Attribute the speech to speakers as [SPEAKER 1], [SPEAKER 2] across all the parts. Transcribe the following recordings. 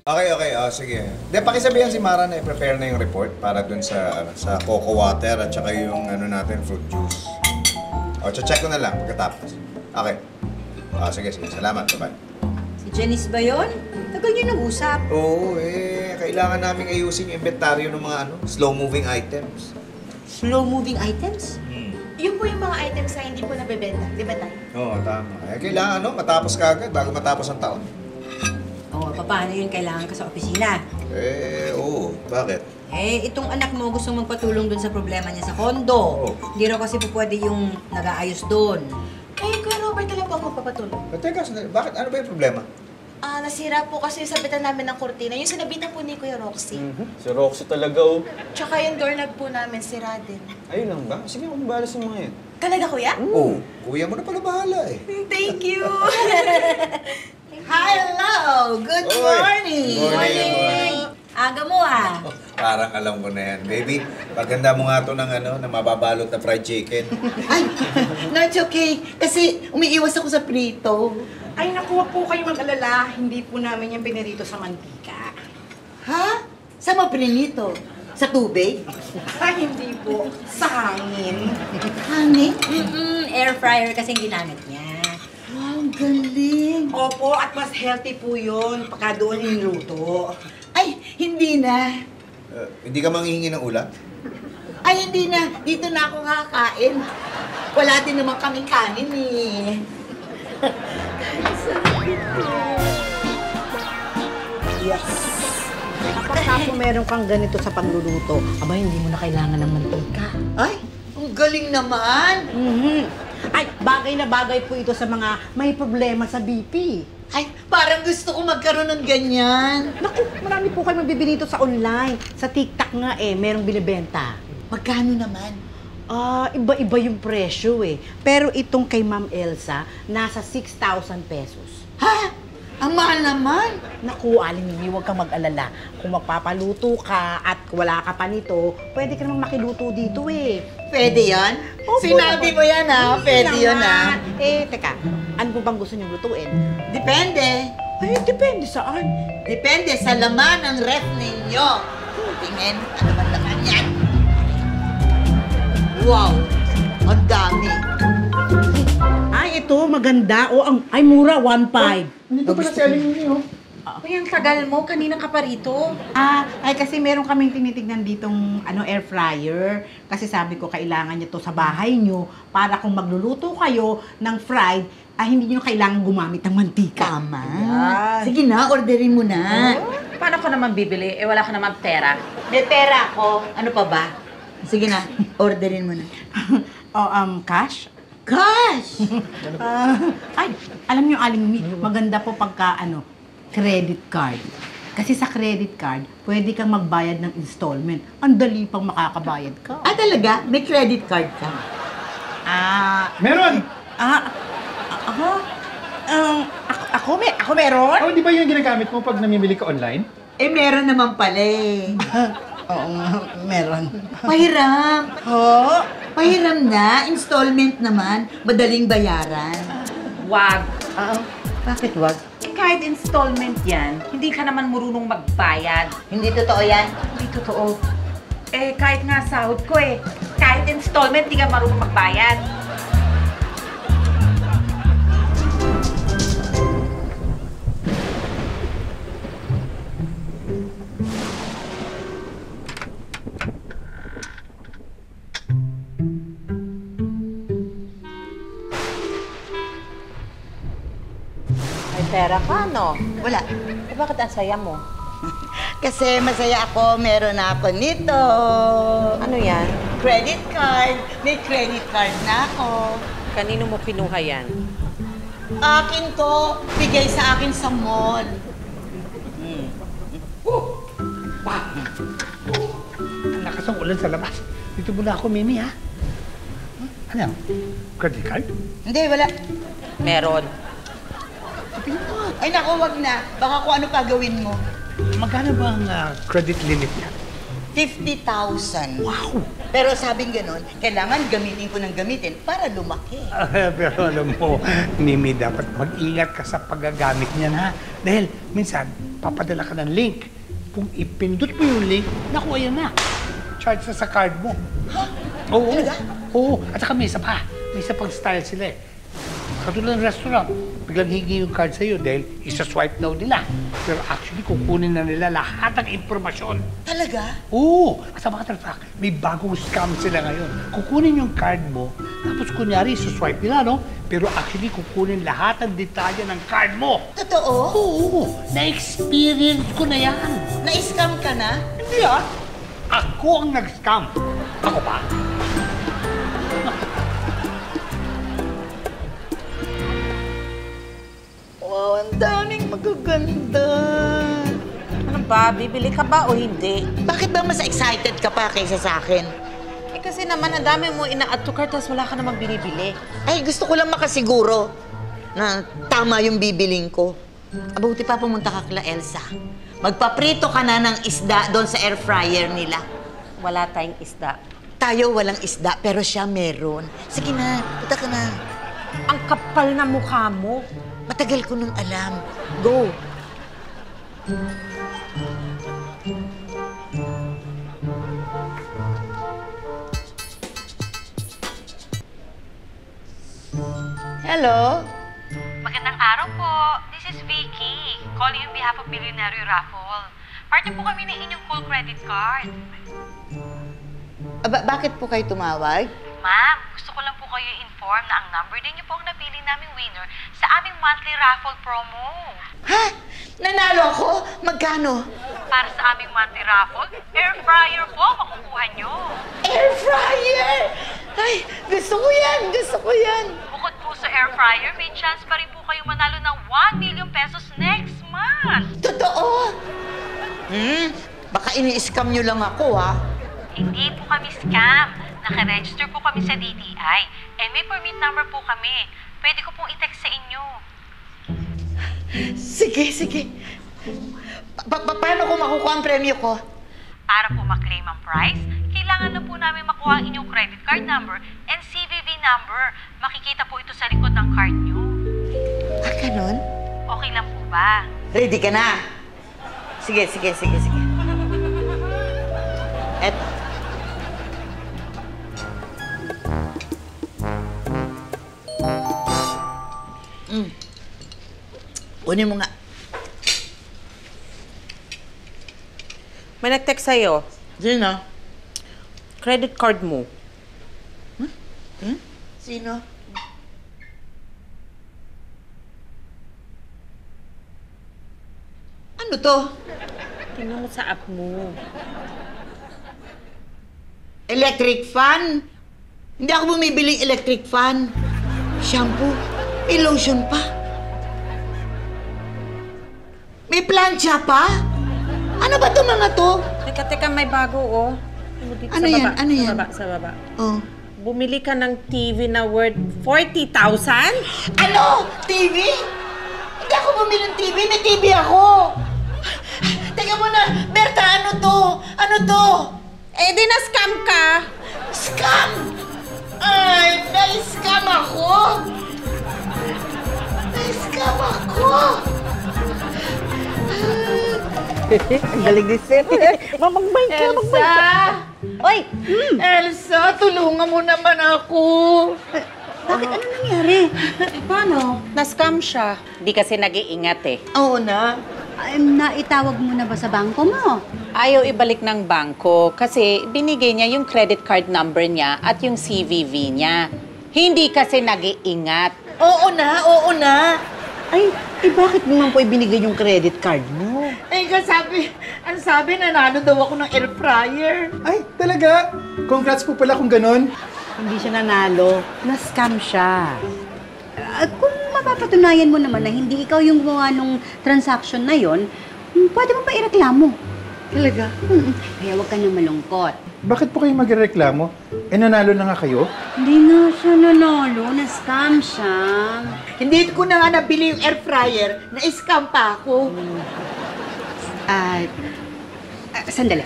[SPEAKER 1] Okay. Sige. De, pakisabihan si Mara na i-prepare na yung report para dun sa cocoa water at saka yung natin, fruit juice. Check ko na lang pagkatapos. Okay. Sige. Salamat. Bye-bye.
[SPEAKER 2] Si Janice ba yun? Tagal niyo nag-usap.
[SPEAKER 1] Oo, kailangan naming ayusin yung inventaryo ng mga slow-moving items.
[SPEAKER 2] Slow-moving items?
[SPEAKER 3] Yun po yung mga items na hindi po nabebenta, di ba tayo?
[SPEAKER 1] Oo, tama. Kailangan matapos ka agad bago matapos ang taon.
[SPEAKER 2] Oo, paano yun kailangan ka sa opisina?
[SPEAKER 1] Oo. Bakit?
[SPEAKER 2] Itong anak mo gusto magpatulong dun sa problema niya sa kondo.
[SPEAKER 1] Oh.
[SPEAKER 2] Hindi raw kasi po pwede yung nag-aayos dun.
[SPEAKER 3] Kuya Robert na lang po ang magpapatulong.
[SPEAKER 1] Teka, bakit? Ano ba yung problema?
[SPEAKER 3] Nasira po kasi yung sabitan namin ng kurtina. Yung sinabitan po ni Kuya Roxy.
[SPEAKER 4] Si Roxy talaga, oh.
[SPEAKER 3] Tsaka yung doorknob po namin, sira din.
[SPEAKER 4] Ayun lang ba? Sige, ako mabahala sa mga yan.
[SPEAKER 3] Talaga, Kuya?
[SPEAKER 1] Oo. Kuya mo na pala bahala
[SPEAKER 3] Thank you!
[SPEAKER 2] Hello! Good
[SPEAKER 1] Oy,
[SPEAKER 2] morning!
[SPEAKER 1] good morning.
[SPEAKER 2] Aga mo
[SPEAKER 1] Parang alam ko na yan. Baby, paganda mo nga to ng na mababalot na fried chicken.
[SPEAKER 5] Ay, no, it's okay. Kasi umiiwas ako sa prito.
[SPEAKER 6] Ay, naku, wag po kayo mag-alala. Hindi po namin yung pinarito sa mantika.
[SPEAKER 5] Ha? Saan mo prinito? Sa tubig?
[SPEAKER 6] Ay, hindi po. Sa hangin.
[SPEAKER 5] Hangin?
[SPEAKER 2] Air fryer kasing ginamit niya.
[SPEAKER 5] Wow, ang galing.
[SPEAKER 6] Opo, at mas healthy po yun pagka doon niluto.
[SPEAKER 5] Ay, hindi na.
[SPEAKER 1] Hindi ka manghihingi ng ulam?
[SPEAKER 5] Ay, hindi na. Dito na ako kakain. Wala din naman kaming kanin eh.
[SPEAKER 6] Yes. Kapag meron kang ganito sa pagluluto, aba, hindi mo na kailangan ng mantika.
[SPEAKER 5] Ay, ang galing naman.
[SPEAKER 6] Ay, bagay na bagay po ito sa mga may problema sa BP.
[SPEAKER 5] Ay, parang gusto ko magkaroon ng ganyan.
[SPEAKER 6] Naku, marami po kayo magbibili ito sa online. Sa TikTok nga merong binibenta.
[SPEAKER 5] Magkano naman?
[SPEAKER 6] Iba-iba yung presyo Pero itong kay Ma'am Elsa, nasa 6,000 pesos.
[SPEAKER 5] Ha? Ang mahal naman.
[SPEAKER 6] Naku, Aling Mimi, huwag kang mag-alala. Kung magpapaluto ka at wala ka pa nito, pwede ka namang makiluto dito
[SPEAKER 5] Pwede yan?
[SPEAKER 6] Opo,
[SPEAKER 5] Sinabi mo yan Pwede yun
[SPEAKER 6] Teka, ano po bang gusto niyong lutuin?
[SPEAKER 5] Depende.
[SPEAKER 6] Ay, depende saan.
[SPEAKER 5] Depende sa laman ng ref ninyo. Tingin, ano ba laman yan? Wow! Ang dami.
[SPEAKER 6] Ay, ito, maganda. Ay, mura, 1.5.
[SPEAKER 4] Dito pala si Aling Mimi, oh.
[SPEAKER 3] Uy, ang tagal mo. Kanina ka pa rito.
[SPEAKER 6] Ay, kasi meron kaming tinitignan ditong air fryer. Kasi sabi ko, kailangan niya to sa bahay niyo para kung magluluto kayo ng fried, hindi niyo kailangan gumamit ng mantika.
[SPEAKER 5] Tama.
[SPEAKER 6] Yan.
[SPEAKER 5] Sige na, orderin mo na.
[SPEAKER 7] Paano ko naman bibili? Wala ka naman pera.
[SPEAKER 5] May pera ako. Ano pa ba? Sige na, orderin mo na.
[SPEAKER 6] Cash?
[SPEAKER 5] Gosh!
[SPEAKER 6] Ay, alam niyo, Aling Mi, maganda po pagka, credit card. Kasi sa credit card, pwede kang magbayad ng installment. Ang dali pang makakabayad ka.
[SPEAKER 5] Talaga? May credit card ka?
[SPEAKER 4] Meron!
[SPEAKER 6] Ako meron?
[SPEAKER 4] Oh, di ba yung ginagamit mo pag namimili ka online?
[SPEAKER 5] Meron naman pala
[SPEAKER 6] Oo nga, meron.
[SPEAKER 5] Pahiram.
[SPEAKER 6] Oh?
[SPEAKER 5] Pahiram na. Installment naman. Madaling bayaran.
[SPEAKER 7] Wag.
[SPEAKER 5] Bakit wag?
[SPEAKER 7] Kahit installment yan, hindi ka naman marunong magbayad.
[SPEAKER 5] Hindi totoo yan?
[SPEAKER 7] Hindi totoo. Kahit nga sahod ko kahit installment, hindi ka marunong magbayad.
[SPEAKER 6] Pera ka, no?
[SPEAKER 5] Wala.
[SPEAKER 6] Bakit ang saya mo?
[SPEAKER 5] Kasi masaya ako. Meron na ako nito.
[SPEAKER 6] Ano yan?
[SPEAKER 5] Credit card. May credit card na ako.
[SPEAKER 7] Kanino mo kinuha yan?
[SPEAKER 5] Akin to. Bigay sa akin sa mall.
[SPEAKER 8] Ang lakas ng ulan sa labas. Dito muna ako, Mimi, ha? Ano? Credit card?
[SPEAKER 5] Hindi, wala.
[SPEAKER 7] Meron.
[SPEAKER 5] Ay naku, wag na. Baka kung ano pa gawin mo.
[SPEAKER 8] Magkano ba ang credit limit niya?
[SPEAKER 5] 50,000.
[SPEAKER 8] Wow!
[SPEAKER 5] Pero sabing ganun, kailangan gamitin ko ng gamitin para lumaki.
[SPEAKER 8] Pero alam mo, Mimi, dapat mag-ingat ka sa paggagamit niyan, ha? Dahil minsan, papadala ka ng link. Kung ipindot mo yung link, naku, ayan na. Charge na sa card mo. Oo. Oo. At saka may isa pa. May isa pang style sila eh. Katulad ng restaurant, biglang hingi yung card sa'yo dahil isa-swipe daw nila. Pero actually, kukunin na nila lahat ng impormasyon.
[SPEAKER 5] Talaga?
[SPEAKER 8] Oo! At sa mga fact, may bagong scam sila ngayon. Kukunin yung card mo, tapos kunyari, isa-swipe nila, no? Pero actually, kukunin lahat ng detalye ng card mo.
[SPEAKER 5] Totoo?
[SPEAKER 8] Oo! Na-experience ko na yan.
[SPEAKER 5] Na-scam ka na?
[SPEAKER 8] Hindi ah! Ako ang nag-scam. Ako pa?
[SPEAKER 5] Wow, ang daming magaganda.
[SPEAKER 7] Ano ba? Bibili ka ba o hindi?
[SPEAKER 5] Bakit ba mas excited ka pa kaysa sa akin?
[SPEAKER 7] Eh kasi naman, ang dami mo ina-add to cart, tapos wala ka namang binibili.
[SPEAKER 5] Ay, gusto ko lang makasiguro na tama yung bibiling ko. Abuti pa pumunta ka kila Elsa. Magpaprito ka na ng isda doon sa air fryer nila.
[SPEAKER 7] Wala tayong isda.
[SPEAKER 5] Tayo walang isda, pero siya meron. Sige na, punta ka na.
[SPEAKER 7] Ang kapal na mukha mo.
[SPEAKER 5] Matagal ko nung alam. Go! Hello?
[SPEAKER 9] Magandang araw po. This is Vicky. Calling on behalf of Millionaire Raffle. Partner po kami ng inyong full credit card.
[SPEAKER 5] Bakit po kayo tumawag?
[SPEAKER 9] Ma'am, gusto ko lang po kayo inform na ang number din niyo po ang napili naming winner sa aming monthly raffle promo.
[SPEAKER 5] Ha? Nanalo ako? Magkano?
[SPEAKER 9] Para sa aming monthly raffle, air fryer po makukuha niyo.
[SPEAKER 5] Air fryer! Ay, gusto ko yan! Gusto ko yan!
[SPEAKER 9] Bukod po sa air fryer, may chance pa rin po kayo manalo ng 1 million pesos next month.
[SPEAKER 5] Totoo! Baka ini-scam nyo lang ako, ha?
[SPEAKER 9] Hindi po kami scam. Naka-register po kami sa DTI. And may permit number po kami. Pwede ko pong i-text sa inyo.
[SPEAKER 5] Sige, sige. Paano ko makukuha ang premyo ko?
[SPEAKER 9] Para po maklaim ang prize, kailangan na po namin makuha ang inyong credit card number and CVV number. Makikita po ito sa likod ng card nyo.
[SPEAKER 5] Ah, ganun?
[SPEAKER 9] Okay lang po ba?
[SPEAKER 5] Ready ka na? Sige, sige, sige, sige. Kunin mo nga.
[SPEAKER 7] May nag-text sa'yo.
[SPEAKER 5] Sino?
[SPEAKER 7] Credit card mo.
[SPEAKER 5] Sino? Ano to?
[SPEAKER 7] Tingnan mo sa app mo.
[SPEAKER 5] Electric fan? Hindi ako bumibiling electric fan. Shampoo. May lotion pa. May plancha pa? Ano ba to mga to?
[SPEAKER 7] Teka, may bago, oh. Dito
[SPEAKER 5] Ano
[SPEAKER 7] sa
[SPEAKER 5] yan?
[SPEAKER 7] baba,
[SPEAKER 5] Ano yan?
[SPEAKER 7] Sa baba, sa baba.
[SPEAKER 5] Oh.
[SPEAKER 7] Bumili ka ng TV na worth 40,000?
[SPEAKER 5] Ano? TV? Hindi ako bumili ng TV. May TV ako. Teka muna. Berta, ano to? Ano to?
[SPEAKER 7] Eh, di na-scam ka.
[SPEAKER 5] Scam! Ay, na-scam ako! Na-scam ako!
[SPEAKER 6] Ang galing ni Sir. Mamagbay ka, magbay ka. Oy!
[SPEAKER 5] Elsa, tulungan mo naman ako.
[SPEAKER 6] Bakit? Ano nangyari?
[SPEAKER 7] Paano? Na-scam siya. Di kasi nag-iingat eh.
[SPEAKER 5] Oo na.
[SPEAKER 2] Naitawag mo na ba sa bangko mo?
[SPEAKER 7] Ayaw ibalik ng bangko kasi binigay niya yung credit card number niya at yung CVV niya. Hindi kasi nag-iingat.
[SPEAKER 5] Oo na.
[SPEAKER 6] Ay, bakit naman po ibinigay yung credit card mo?
[SPEAKER 5] Eh, ang sabi, nanalo daw ako ng air fryer.
[SPEAKER 4] Ay, talaga? Congrats po pala kung ganon.
[SPEAKER 6] Hindi siya nanalo. Na-scam siya. Kung mapapatunayan mo naman na hindi ikaw yung gumawa nung transaction na yon, pwede mo pa ireklamo.
[SPEAKER 5] Talaga?
[SPEAKER 6] Kaya huwag ka na malungkot.
[SPEAKER 4] Bakit po kayo magreklamo? Eh, nanalo na nga kayo?
[SPEAKER 6] Hindi nga siya nanalo. Na-scam siya.
[SPEAKER 5] Hindi ko na nga nabili yung air fryer. Na-scam pa ako.
[SPEAKER 6] Sandali.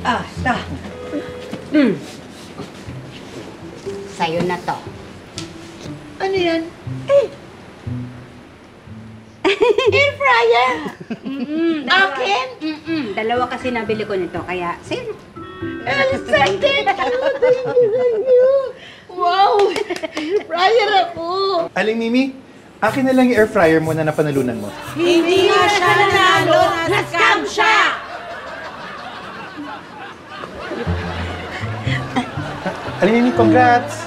[SPEAKER 6] Ito. Sa'yo na to. Ano yan? Air fryer! Akin?
[SPEAKER 2] Dalawa kasi nabili ko nito, kaya sir.
[SPEAKER 6] Elsa, thank you! Wow! Air fryer ako!
[SPEAKER 4] Aling Mimi, akin na lang yung air fryer mo na napanalunan mo.
[SPEAKER 6] Hindi nga siya nanalo! Na-scam siya!
[SPEAKER 4] Aling Mimi, congrats!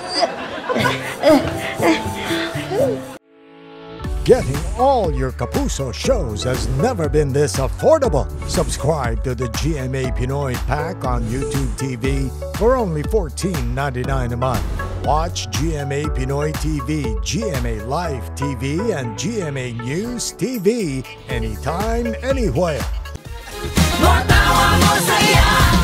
[SPEAKER 10] Getting all your Kapuso shows has never been this affordable. Subscribe to the GMA Pinoy Pack on YouTube TV for only $14.99 a month. Watch GMA Pinoy TV, GMA Live TV, and GMA News TV anytime, anywhere.
[SPEAKER 11] Matawa mo saya!